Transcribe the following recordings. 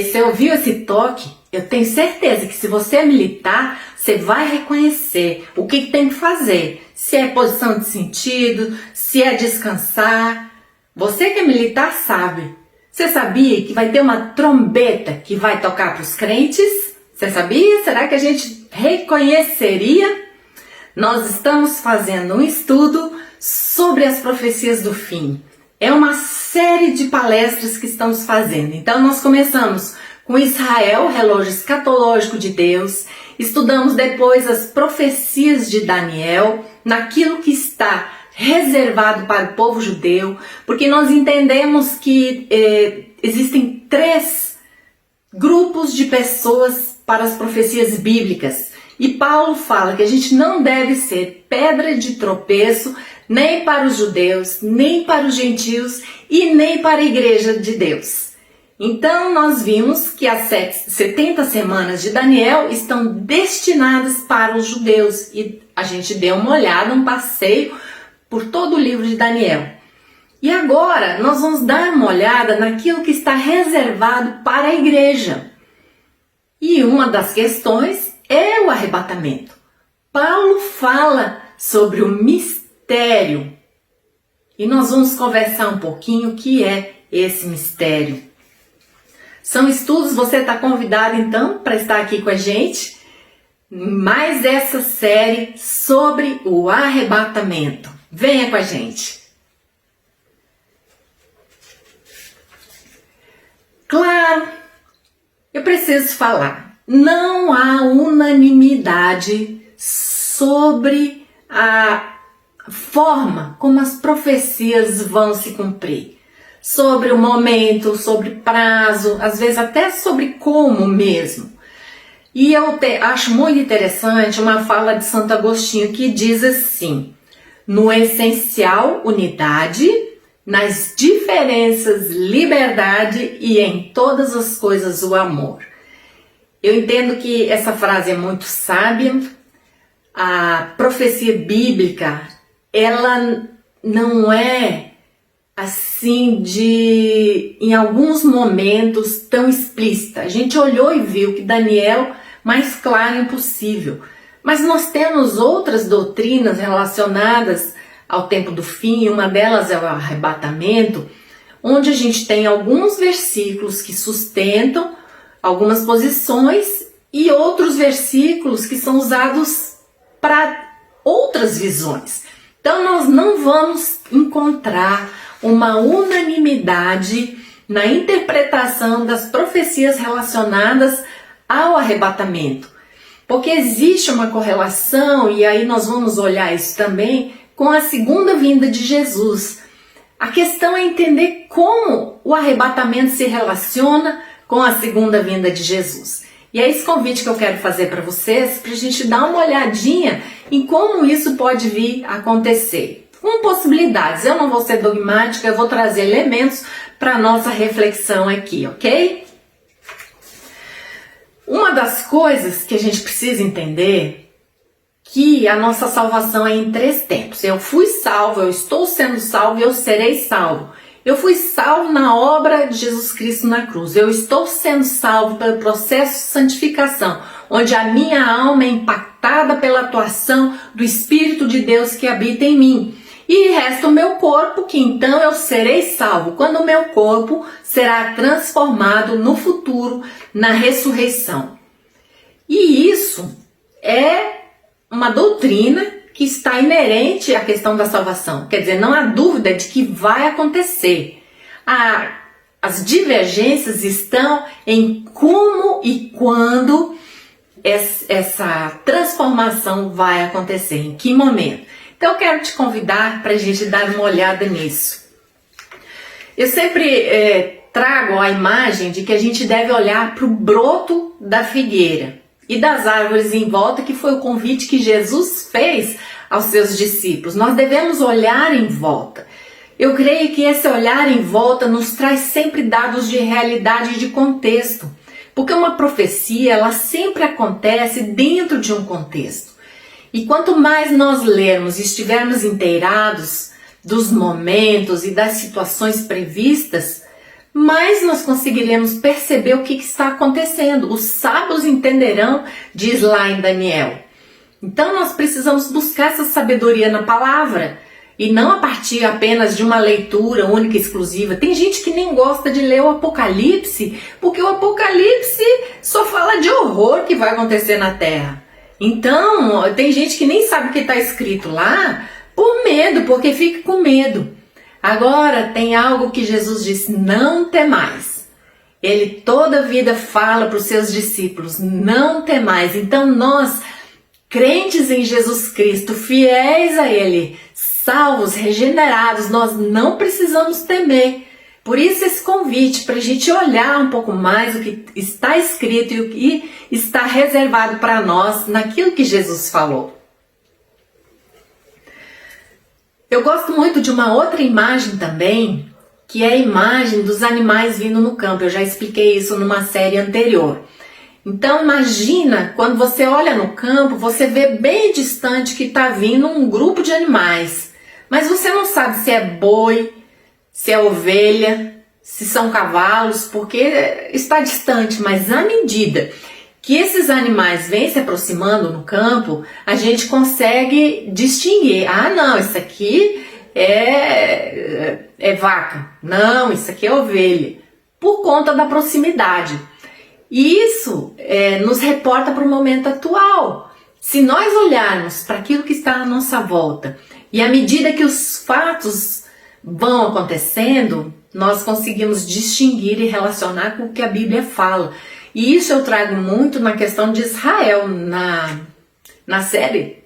Você ouviu esse toque? Eu tenho certeza que se você é militar, você vai reconhecer o que tem que fazer. Se é posição de sentido, se é descansar. Você que é militar sabe. Você sabia que vai ter uma trombeta que vai tocar para os crentes? Você sabia? Será que a gente reconheceria? Nós estamos fazendo um estudo sobre as profecias do fim. É uma série de palestras que estamos fazendo. Então nós começamos com Israel, relógio escatológico de Deus. Estudamos depois as profecias de Daniel, naquilo que está reservado para o povo judeu, porque nós entendemos que existem 3 grupos de pessoas para as profecias bíblicas. E Paulo fala que a gente não deve ser pedra de tropeço nem para os judeus, nem para os gentios e nem para a igreja de Deus. Então nós vimos que as 70 semanas de Daniel estão destinadas para os judeus e a gente deu uma olhada, um passeio por todo o livro de Daniel. E agora nós vamos dar uma olhada naquilo que está reservado para a igreja. E uma das questões é o arrebatamento. Paulo fala sobre o mistério. E nós vamos conversar um pouquinho o que é esse mistério. São estudos, você está convidado então para estar aqui com a gente. Mais essa série sobre o arrebatamento. Venha com a gente. Claro, eu preciso falar. Não há unanimidade sobre a forma como as profecias vão se cumprir. Sobre o momento, sobre prazo, às vezes até sobre como mesmo. E eu acho muito interessante uma fala de Santo Agostinho que diz assim: no essencial, unidade, nas diferenças, liberdade e em todas as coisas, o amor. Eu entendo que essa frase é muito sábia. A profecia bíblica, ela não é assim em alguns momentos tão explícita. A gente olhou e viu que Daniel, mais claro impossível. Mas nós temos outras doutrinas relacionadas ao tempo do fim, uma delas é o arrebatamento, onde a gente tem alguns versículos que sustentam algumas posições e outros versículos que são usados para outras visões. Então nós não vamos encontrar uma unanimidade na interpretação das profecias relacionadas ao arrebatamento, porque existe uma correlação, e aí nós vamos olhar isso também, com a segunda vinda de Jesus. A questão é entender como o arrebatamento se relaciona com a segunda vinda de Jesus. E é esse convite que eu quero fazer para vocês, para a gente dar uma olhadinha em como isso pode vir a acontecer. Com possibilidades, eu não vou ser dogmática, eu vou trazer elementos para a nossa reflexão aqui, ok? Uma das coisas que a gente precisa entender que a nossa salvação é em 3 tempos. Eu fui salvo, eu estou sendo salvo e eu serei salvo. Eu fui salvo na obra de Jesus Cristo na cruz. Eu estou sendo salvo pelo processo de santificação, onde a minha alma é impactada pela atuação do Espírito de Deus que habita em mim. E resta o meu corpo, que então eu serei salvo, quando o meu corpo será transformado no futuro, na ressurreição. E isso é uma doutrina que está inerente à questão da salvação. Quer dizer, não há dúvida de que vai acontecer. As divergências estão em como e quando essa transformação vai acontecer, em que momento. Então eu quero te convidar para a gente dar uma olhada nisso. Eu sempre trago a imagem de que a gente deve olhar para o broto da figueira e das árvores em volta, que foi o convite que Jesus fez aos seus discípulos. Nós devemos olhar em volta. Eu creio que esse olhar em volta nos traz sempre dados de realidade e de contexto, porque uma profecia, ela sempre acontece dentro de um contexto. E quanto mais nós lermos e estivermos inteirados dos momentos e das situações previstas, mais nós conseguiremos perceber o que está acontecendo. Os sábios entenderão, diz lá em Daniel. Então nós precisamos buscar essa sabedoria na palavra e não a partir apenas de uma leitura única e exclusiva. Tem gente que nem gosta de ler o Apocalipse, porque o Apocalipse só fala de horror que vai acontecer na Terra. Então, tem gente que nem sabe o que está escrito lá por medo, porque fica com medo. Agora, tem algo que Jesus disse: não temais. Ele toda a vida fala para os seus discípulos: não temais. Então nós, crentes em Jesus Cristo, fiéis a Ele, salvos, regenerados, nós não precisamos temer. Por isso esse convite para a gente olhar um pouco mais o que está escrito e o que está reservado para nós naquilo que Jesus falou. Eu gosto muito de uma outra imagem também, que é a imagem dos animais vindo no campo. Eu já expliquei isso numa série anterior. Então imagina, quando você olha no campo, você vê bem distante que está vindo um grupo de animais. Mas você não sabe se é boi, se é ovelha, se são cavalos, porque está distante. Mas à medida que esses animais vêm se aproximando no campo, a gente consegue distinguir. Ah, não, isso aqui é vaca. Não, isso aqui é ovelha. Por conta da proximidade. E isso nos reporta para o momento atual. Se nós olharmos para aquilo que está à nossa volta e à medida que os fatos vão acontecendo, nós conseguimos distinguir e relacionar com o que a Bíblia fala. E isso eu trago muito na questão de Israel, na série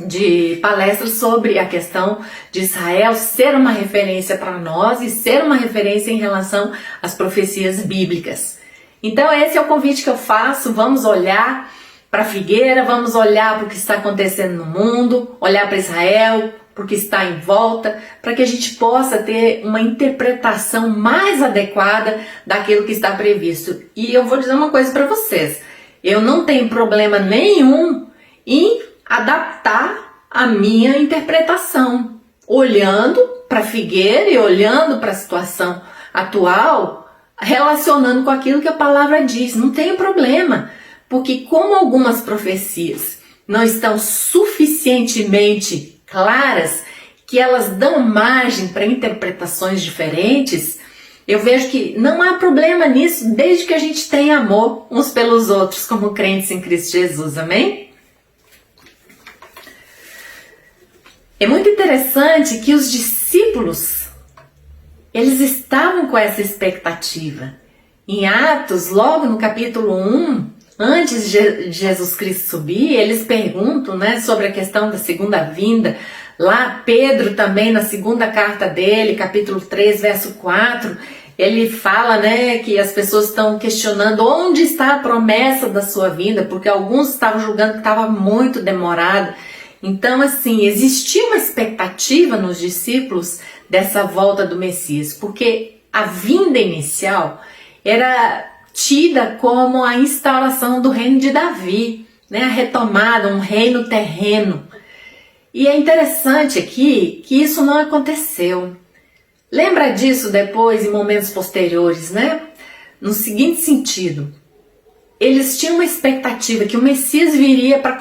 de palestras sobre a questão de Israel ser uma referência para nós e ser uma referência em relação às profecias bíblicas. Então esse é o convite que eu faço. Vamos olhar para a figueira, vamos olhar para o que está acontecendo no mundo, olhar para Israel, para o que está em volta, para que a gente possa ter uma interpretação mais adequada daquilo que está previsto. E eu vou dizer uma coisa para vocês, eu não tenho problema nenhum em adaptar a minha interpretação, olhando para a figueira e olhando para a situação atual, relacionando com aquilo que a palavra diz. Não tem problema, porque como algumas profecias não estão suficientemente claras, que elas dão margem para interpretações diferentes, eu vejo que não há problema nisso, desde que a gente tenha amor uns pelos outros, como crentes em Cristo Jesus, amém? É muito interessante que os discípulos, eles estavam com essa expectativa. Em Atos, logo no capítulo 1, antes de Jesus Cristo subir, eles perguntam, sobre a questão da segunda vinda. Lá Pedro também, na segunda carta dele, capítulo 3, verso 4, ele fala, que as pessoas estão questionando onde está a promessa da sua vinda, porque alguns estavam julgando que estava muito demorado. Então, assim, existia uma expectativa nos discípulos dessa volta do Messias, porque a vinda inicial era tida como a instauração do reino de Davi, a retomada, um reino terreno. E é interessante aqui que isso não aconteceu. Lembra disso depois, em momentos posteriores, no seguinte sentido: eles tinham uma expectativa que o Messias viria para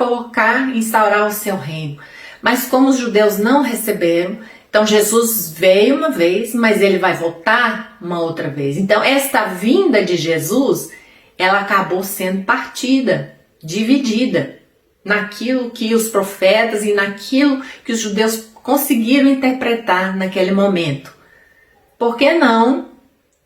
instaurar o seu reino. Mas como os judeus não receberam, então Jesus veio uma vez, mas ele vai voltar uma outra vez. Então esta vinda de Jesus, ela acabou sendo partida, dividida, naquilo que os profetas e naquilo que os judeus conseguiram interpretar naquele momento. Por que não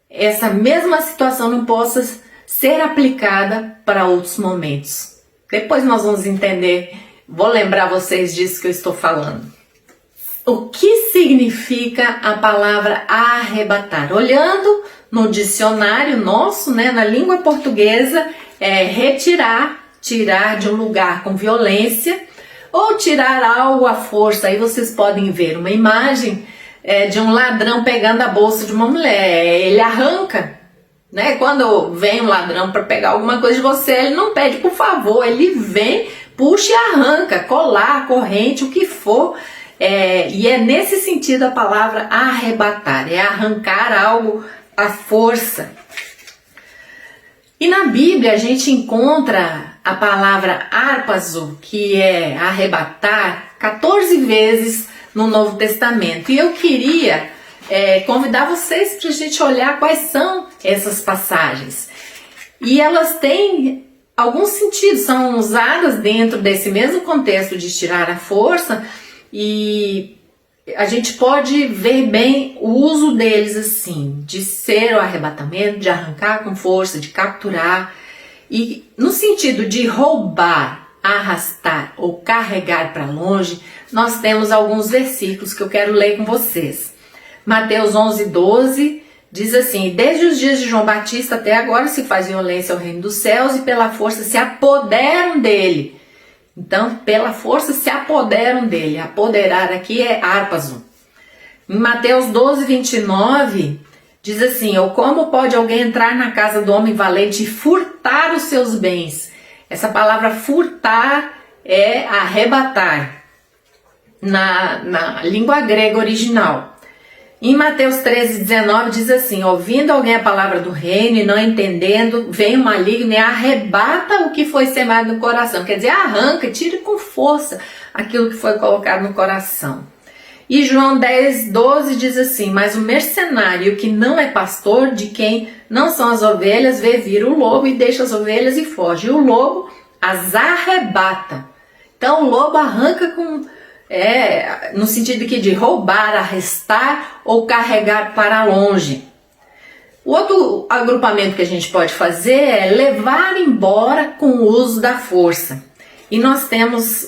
essa mesma situação não possa ser aplicada para outros momentos? Depois nós vamos entender, vou lembrar vocês disso que eu estou falando. O que significa a palavra arrebatar? Olhando no dicionário nosso, na língua portuguesa, é retirar, tirar de um lugar com violência ou tirar algo à força. Aí vocês podem ver uma imagem de um ladrão pegando a bolsa de uma mulher. Ele arranca, Quando vem um ladrão para pegar alguma coisa de você, ele não pede por favor, ele vem, puxa e arranca, colar, corrente, o que for. E é nesse sentido a palavra arrebatar, é arrancar algo a força. E na Bíblia a gente encontra a palavra harpazo, que é arrebatar, 14 vezes no Novo Testamento. E eu queria convidar vocês para a gente olhar quais são essas passagens. E elas têm alguns sentidos, são usadas dentro desse mesmo contexto de tirar a força, e a gente pode ver bem o uso deles assim, de ser o arrebatamento, de arrancar com força, de capturar, e no sentido de roubar, arrastar ou carregar para longe, nós temos alguns versículos que eu quero ler com vocês. Mateus 11:12 diz assim: desde os dias de João Batista até agora se faz violência ao reino dos céus e pela força se apoderam dele. Então, pela força se apoderam dele. Apoderar aqui é harpazo. Em Mateus 12:29 diz assim: ou como pode alguém entrar na casa do homem valente e furtar os seus bens? Essa palavra furtar é arrebatar na língua grega original. Em Mateus 13:19 diz assim: ouvindo alguém a palavra do reino e não entendendo, vem o maligno e arrebata o que foi semeado no coração. Quer dizer, arranca, tira com força aquilo que foi colocado no coração. E João 10:12 diz assim: mas o mercenário que não é pastor, de quem não são as ovelhas, vê vir o lobo e deixa as ovelhas e foge. E o lobo as arrebata. Então o lobo arranca no sentido de roubar, arrestar ou carregar para longe. O outro agrupamento que a gente pode fazer é levar embora com o uso da força. E nós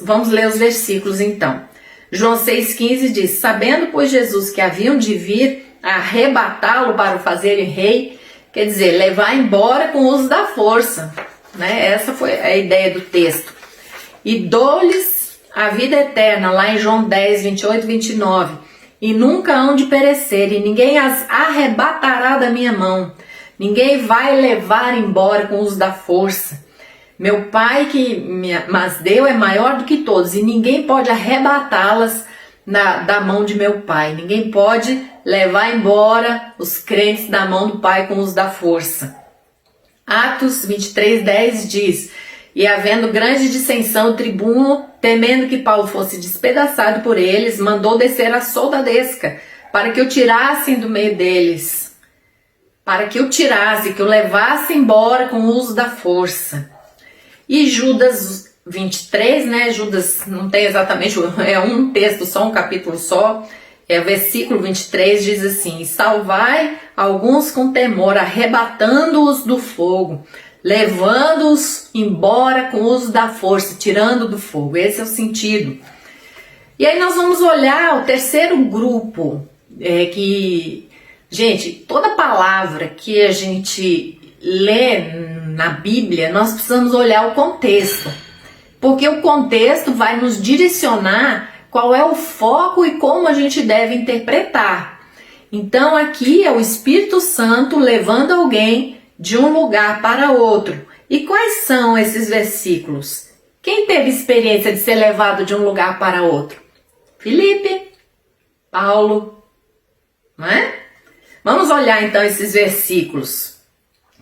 vamos ler os versículos então. João 6,15 diz: sabendo, pois, Jesus que haviam de vir arrebatá-lo para o fazerem rei, quer dizer, levar embora com o uso da força, né? Essa foi a ideia do texto. E dou-lhes a vida eterna, lá em João 10:28-29, e nunca hão de perecer, e ninguém as arrebatará da minha mão. Ninguém vai levar embora com o uso da força. Meu Pai que mas deu é maior do que todos, e ninguém pode arrebatá-las da mão de meu Pai. Ninguém pode levar embora os crentes da mão do Pai com o uso da força. Atos 23:10 diz: e havendo grande dissensão, o tribuno, temendo que Paulo fosse despedaçado por eles, mandou descer a soldadesca, para que o tirassem do meio deles. Para que o tirasse, que o levasse embora com o uso da força. E Judas 23, né? Judas não tem exatamente, é um texto só, um capítulo só. O versículo 23 diz assim: salvai alguns com temor, arrebatando-os do fogo, levando-os embora com o uso da força, tirando do fogo. Esse é o sentido. E aí nós vamos olhar o terceiro grupo, gente, toda palavra que a gente lê na Bíblia, nós precisamos olhar o contexto, porque o contexto vai nos direcionar qual é o foco e como a gente deve interpretar. Então aqui é o Espírito Santo levando alguém de um lugar para outro. E quais são esses versículos? Quem teve experiência de ser levado de um lugar para outro? Filipe, Paulo, não é? Vamos olhar então esses versículos.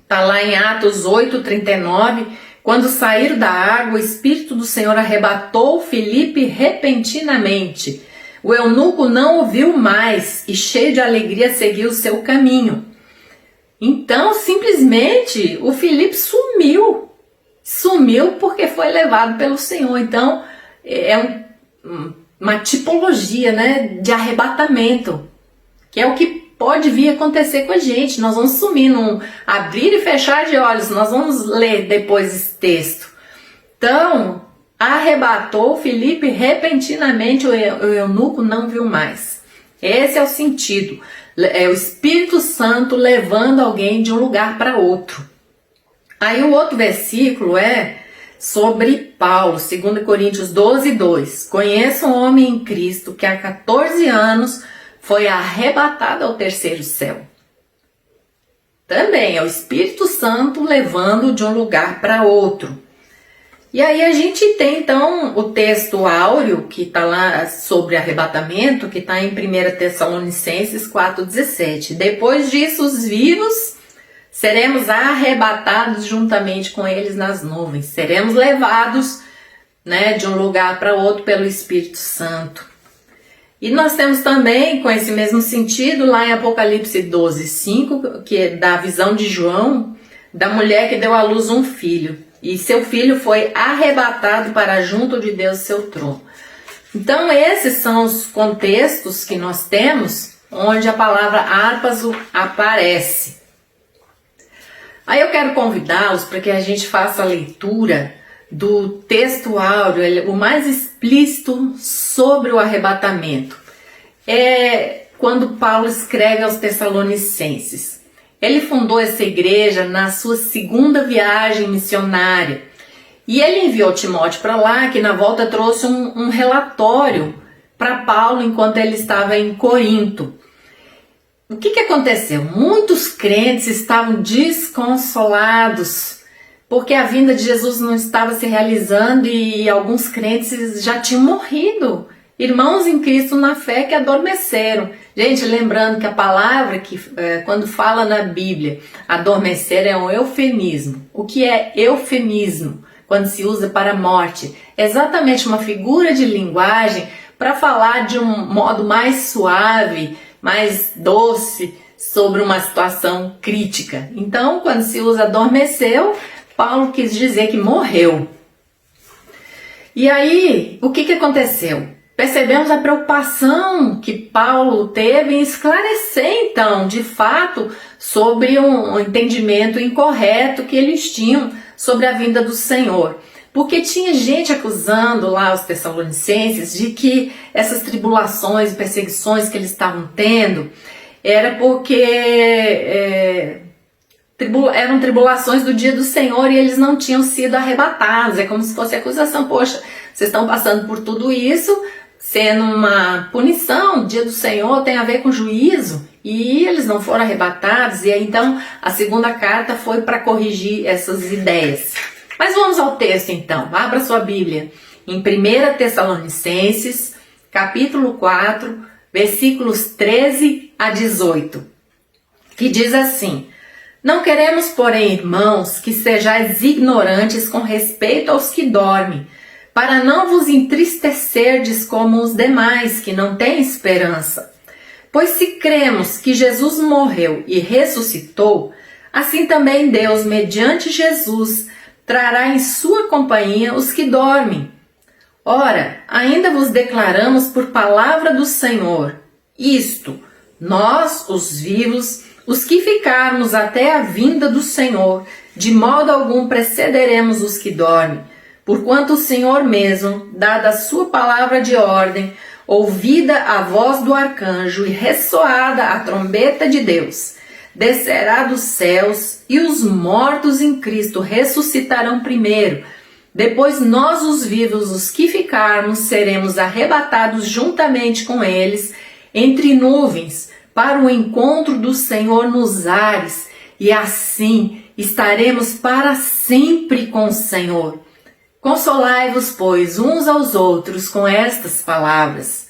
Está lá em Atos 8:39, quando saíram da água, o Espírito do Senhor arrebatou Filipe repentinamente. O eunuco não o viu mais e, cheio de alegria, seguiu o seu caminho. Então, simplesmente, o Filipe sumiu. Sumiu porque foi levado pelo Senhor. Então, é uma tipologia, né, de arrebatamento, que é o que pode vir acontecer com a gente. Nós vamos sumir, num abrir e fechar de olhos. Nós vamos ler depois esse texto. Então, arrebatou Filipe repentinamente, o eunuco não viu mais. Esse é o sentido. É o Espírito Santo levando alguém de um lugar para outro. Aí o outro versículo é sobre Paulo, 2 Coríntios 12:2. Conheça um homem em Cristo que há 14 anos foi arrebatado ao terceiro céu. Também é o Espírito Santo levando de um lugar para outro. E aí a gente tem então o texto áureo que está lá sobre arrebatamento, que está em 1 Tessalonicenses 4,17. Depois disso, os vivos seremos arrebatados juntamente com eles nas nuvens. Seremos levados, né, de um lugar para outro pelo Espírito Santo. E nós temos também, com esse mesmo sentido, lá em Apocalipse 12:5, que é da visão de João, da mulher que deu à luz um filho. E seu filho foi arrebatado para junto de Deus, seu trono. Então esses são os contextos que nós temos, onde a palavra harpazo aparece. Aí eu quero convidá-los para que a gente faça a leitura do texto áureo, o mais explícito sobre o arrebatamento. É quando Paulo escreve aos Tessalonicenses. Ele fundou essa igreja na sua segunda viagem missionária. E ele enviou Timóteo para lá, que na volta trouxe um relatório para Paulo enquanto ele estava em Corinto. O que aconteceu? Muitos crentes estavam desconsolados, porque a vinda de Jesus não estava se realizando e alguns crentes já tinham morrido. Irmãos em Cristo na fé que adormeceram. Gente, lembrando que a palavra que quando fala na Bíblia, adormecer é um eufemismo. O que é eufemismo? Quando se usa para morte. É exatamente uma figura de linguagem para falar de um modo mais suave, mais doce, sobre uma situação crítica. Então, quando se usa adormeceu, Paulo quis dizer que morreu. E aí, o que aconteceu? Percebemos a preocupação que Paulo teve em esclarecer, então, de fato, sobre um entendimento incorreto que eles tinham sobre a vinda do Senhor. Porque tinha gente acusando lá os Tessalonicenses de que essas tribulações e perseguições que eles estavam tendo era porque eram tribulações do dia do Senhor e eles não tinham sido arrebatados. É como se fosse acusação, poxa, vocês estão passando por tudo isso, sendo uma punição, o dia do Senhor tem a ver com juízo, e eles não foram arrebatados, e aí então a segunda carta foi para corrigir essas ideias. Mas vamos ao texto então, abra sua Bíblia, em 1 Tessalonicenses, capítulo 4, versículos 13 a 18, que diz assim: Não queremos, porém, irmãos, que sejais ignorantes com respeito aos que dormem, para não vos entristecerdes como os demais, que não têm esperança. Pois se cremos que Jesus morreu e ressuscitou, assim também Deus, mediante Jesus, trará em sua companhia os que dormem. Ora, ainda vos declaramos por palavra do Senhor, isto, nós, os vivos, os que ficarmos até a vinda do Senhor, de modo algum precederemos os que dormem. Porquanto o Senhor mesmo, dada a sua palavra de ordem, ouvida a voz do arcanjo e ressoada a trombeta de Deus, descerá dos céus e os mortos em Cristo ressuscitarão primeiro. Depois nós, os vivos, os que ficarmos, seremos arrebatados juntamente com eles entre nuvens para o encontro do Senhor nos ares, e assim estaremos para sempre com o Senhor. Consolai-vos, pois, uns aos outros com estas palavras.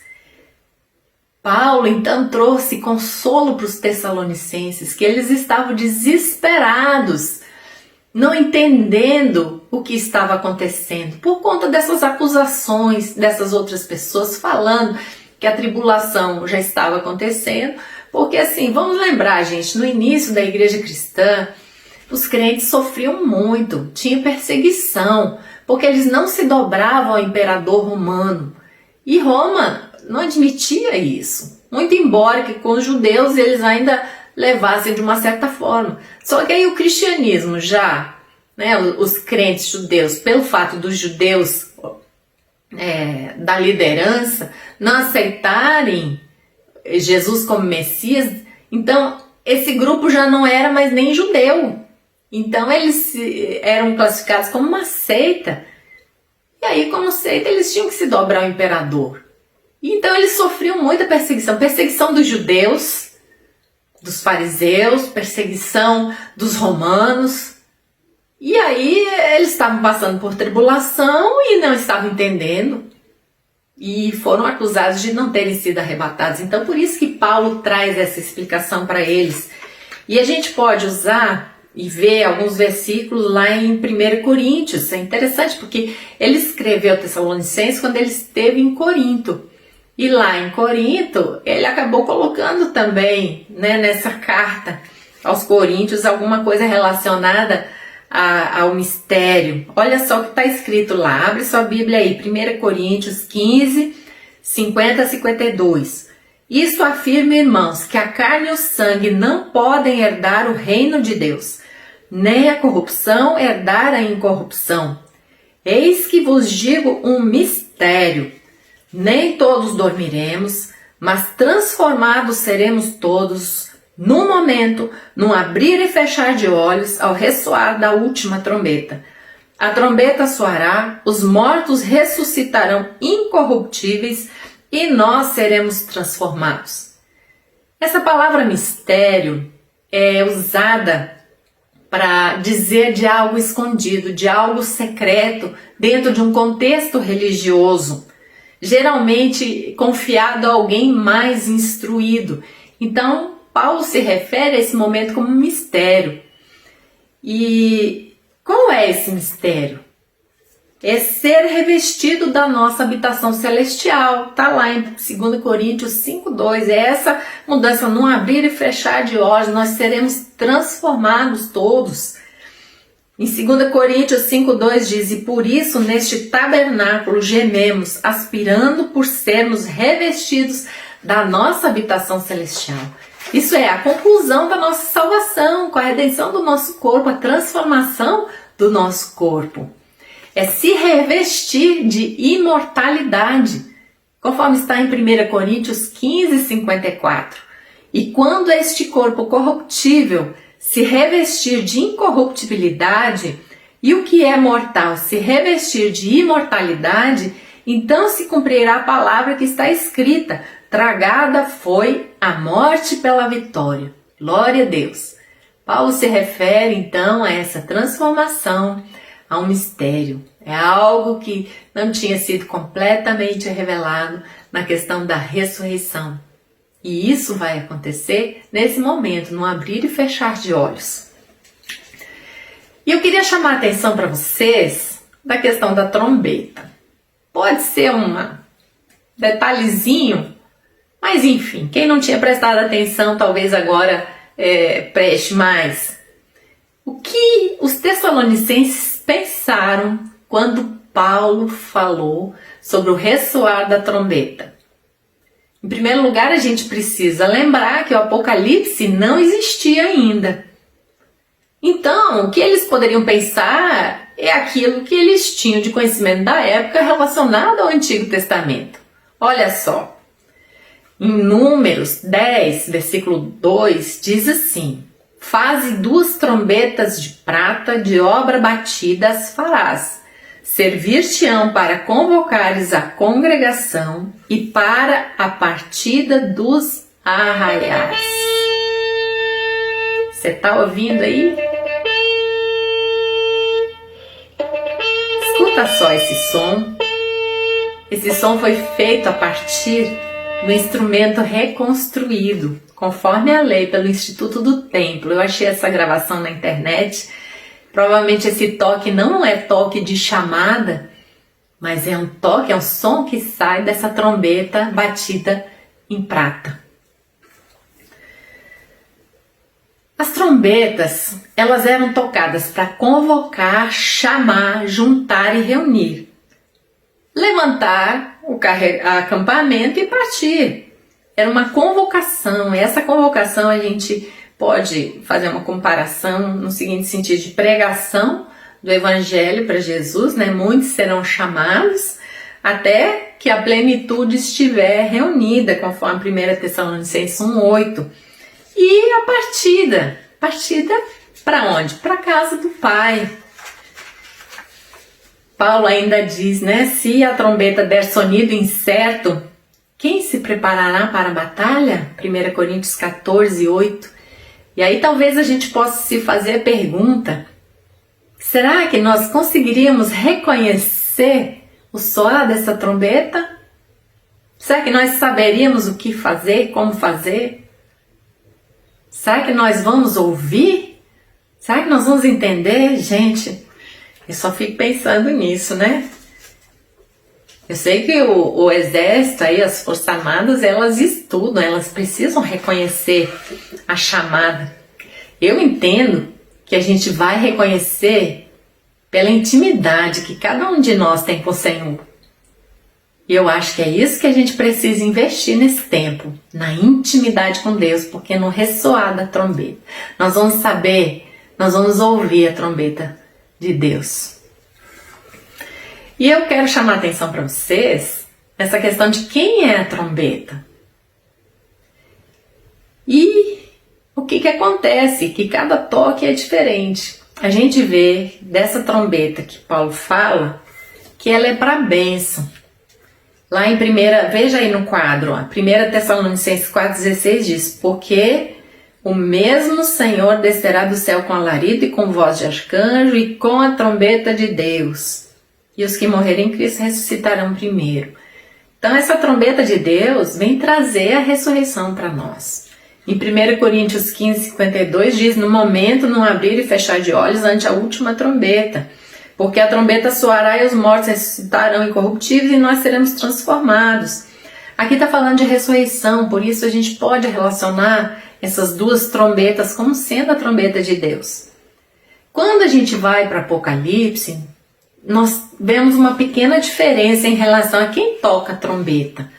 Paulo, então, trouxe consolo para os Tessalonicenses, que eles estavam desesperados, não entendendo o que estava acontecendo, por conta dessas acusações dessas outras pessoas falando que a tribulação já estava acontecendo, porque assim, vamos lembrar, gente, no início da igreja cristã, os crentes sofriam muito, tinha perseguição, porque eles não se dobravam ao imperador romano. E Roma não admitia isso. Muito embora que com os judeus eles ainda levassem de uma certa forma. Só que aí o cristianismo já, né, os crentes judeus, pelo fato dos judeus da liderança não aceitarem Jesus como Messias, então esse grupo já não era mais nem judeu. Então eles eram classificados como uma seita. E aí, como seita, eles tinham que se dobrar ao imperador. Então eles sofriam muita perseguição. Perseguição dos judeus, dos fariseus, perseguição dos romanos. E aí eles estavam passando por tribulação e não estavam entendendo. E foram acusados de não terem sido arrebatados. Então por isso que Paulo traz essa explicação para eles. E a gente pode usar e ver alguns versículos lá em 1 Coríntios. É interessante porque ele escreveu Tessalonicenses quando ele esteve em Corinto. E lá em Corinto, ele acabou colocando também, né, nessa carta aos Coríntios alguma coisa relacionada ao mistério. Olha só o que está escrito lá. Abre sua Bíblia aí, 1 Coríntios 15, 50 a 52. Isso afirma, irmãos, que a carne e o sangue não podem herdar o reino de Deus, nem a corrupção herdar a incorrupção. Eis que vos digo um mistério. Nem todos dormiremos, mas transformados seremos todos, num momento, num abrir e fechar de olhos, ao ressoar da última trombeta. A trombeta soará, os mortos ressuscitarão incorruptíveis e nós seremos transformados. Essa palavra mistério é usada para dizer de algo escondido, de algo secreto, dentro de um contexto religioso, geralmente confiado a alguém mais instruído. Então, Paulo se refere a esse momento como um mistério. E qual é esse mistério? É ser revestido da nossa habitação celestial. Está lá em 2 Coríntios 5,2. É essa mudança, num abrir e fechar de olhos, nós seremos transformados todos. Em 2 Coríntios 5,2 diz: e por isso neste tabernáculo gememos, aspirando por sermos revestidos da nossa habitação celestial. Isso é a conclusão da nossa salvação, com a redenção do nosso corpo, a transformação do nosso corpo. É se revestir de imortalidade, conforme está em 1 Coríntios 15, 54. E quando este corpo corruptível se revestir de incorruptibilidade, e o que é mortal se revestir de imortalidade, então se cumprirá a palavra que está escrita: tragada foi a morte pela vitória. Glória a Deus. Paulo se refere então a essa transformação, a um mistério. É algo que não tinha sido completamente revelado na questão da ressurreição. E isso vai acontecer nesse momento, no abrir e fechar de olhos. E eu queria chamar a atenção para vocês da questão da trombeta. Pode ser um detalhezinho, mas enfim, quem não tinha prestado atenção talvez agora preste mais. O que os tessalonicenses pensaram quando Paulo falou sobre o ressoar da trombeta? Em primeiro lugar, a gente precisa lembrar que o Apocalipse não existia ainda. Então, o que eles poderiam pensar é aquilo que eles tinham de conhecimento da época relacionado ao Antigo Testamento. Olha só, em Números 10, versículo 2, diz assim: faze 2 trombetas de prata de obra batida as farás. Servir-te-ão para convocares a congregação e para a partida dos arraiais. Você está ouvindo aí? Escuta só esse som. Esse som foi feito a partir do instrumento reconstruído, conforme a lei, pelo Instituto do Templo. Eu achei essa gravação na internet. Provavelmente esse toque não é toque de chamada, mas é um toque, é um som que sai dessa trombeta batida em prata. As trombetas, elas eram tocadas para convocar, chamar, juntar e reunir. Levantar o acampamento e partir. Era uma convocação. E essa convocação a gente pode fazer uma comparação no seguinte sentido: de pregação do Evangelho para Jesus, né? Muitos serão chamados até que a plenitude estiver reunida, conforme 1 Tessalonicenses 1,8. E a partida para onde? Para a casa do Pai. Paulo ainda diz, né? Se a trombeta der sonido incerto, quem se preparará para a batalha? 1 Coríntios 14, 8. E aí talvez a gente possa se fazer a pergunta: Será que nós conseguiríamos reconhecer o soar dessa trombeta? Será que nós saberíamos o que fazer, como fazer? Será que nós vamos ouvir? Será que nós vamos entender? Gente, eu só fico pensando nisso, né? Eu sei que o exército, aí, as forças armadas, elas estudam, elas precisam reconhecer a chamada. Eu entendo que a gente vai reconhecer pela intimidade que cada um de nós tem com o Senhor. E eu acho que é isso que a gente precisa investir nesse tempo, na intimidade com Deus, porque no ressoar da trombeta, nós vamos saber, nós vamos ouvir a trombeta de Deus. E eu quero chamar a atenção para vocês nessa questão de quem é a trombeta. E o que acontece? Que cada toque é diferente. A gente vê dessa trombeta que Paulo fala que ela é para bênção. Lá em veja aí no quadro, 1 Tessalonicenses 4,16 diz: porque o mesmo Senhor descerá do céu com alarido e com voz de arcanjo e com a trombeta de Deus. E os que morrerem em Cristo ressuscitarão primeiro. Então essa trombeta de Deus vem trazer a ressurreição para nós. Em 1 Coríntios 15:52 diz: no momento, não abrir e fechar de olhos ante a última trombeta. Porque a trombeta soará e os mortos ressuscitarão incorruptíveis e nós seremos transformados. Aqui está falando de ressurreição, por isso a gente pode relacionar essas duas trombetas como sendo a trombeta de Deus. Quando a gente vai para Apocalipse, nós vemos uma pequena diferença em relação a quem toca a trombeta.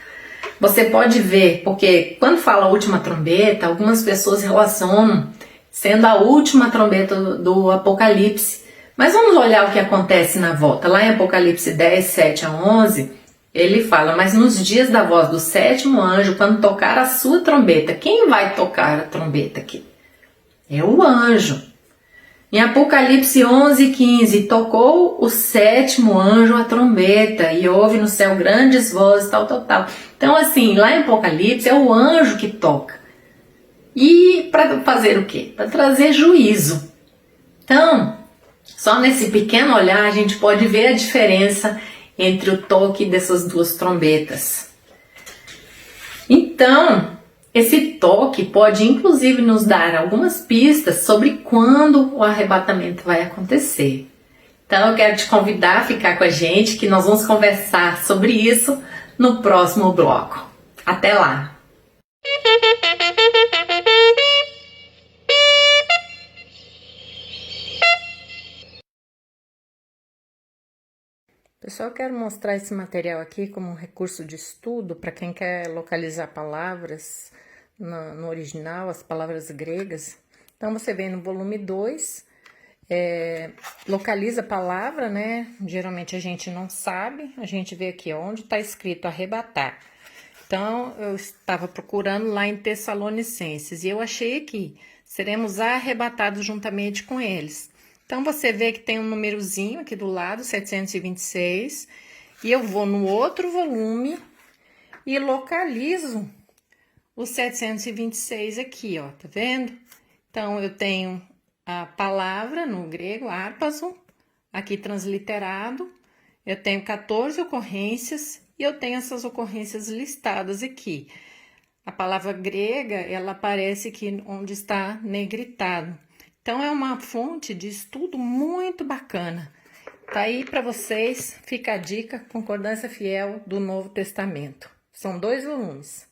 Você pode ver, porque quando fala a última trombeta, algumas pessoas relacionam sendo a última trombeta do Apocalipse. Mas vamos olhar o que acontece na volta. Lá em Apocalipse 10, 7 a 11, ele fala: mas nos dias da voz do sétimo anjo, quando tocar a sua trombeta, quem vai tocar a trombeta aqui? É o anjo. Em Apocalipse 11, 15, tocou o sétimo anjo a trombeta e houve no céu grandes vozes, tal. Então assim, lá em Apocalipse é o anjo que toca. E para fazer o quê? Para trazer juízo. Então, só nesse pequeno olhar a gente pode ver a diferença entre o toque dessas duas trombetas. Então, esse toque pode inclusive nos dar algumas pistas sobre quando o arrebatamento vai acontecer. Então eu quero te convidar a ficar com a gente, que nós vamos conversar sobre isso no próximo bloco. Até lá! Pessoal, eu quero mostrar esse material aqui como um recurso de estudo para quem quer localizar palavras no original, as palavras gregas. Então, você vem no volume 2, localiza a palavra, né? Geralmente a gente não sabe, a gente vê aqui onde está escrito arrebatar. Então, eu estava procurando lá em Tessalonicenses e eu achei aqui: seremos arrebatados juntamente com eles. Então, você vê que tem um númerozinho aqui do lado, 726, e eu vou no outro volume e localizo o 726 aqui, ó, tá vendo? Então, eu tenho a palavra no grego, harpazo, aqui transliterado, eu tenho 14 ocorrências e eu tenho essas ocorrências listadas aqui. A palavra grega, ela aparece aqui onde está negritado. Então, é uma fonte de estudo muito bacana. Tá aí para vocês, fica a dica, Concordância Fiel do Novo Testamento. São 2 volumes.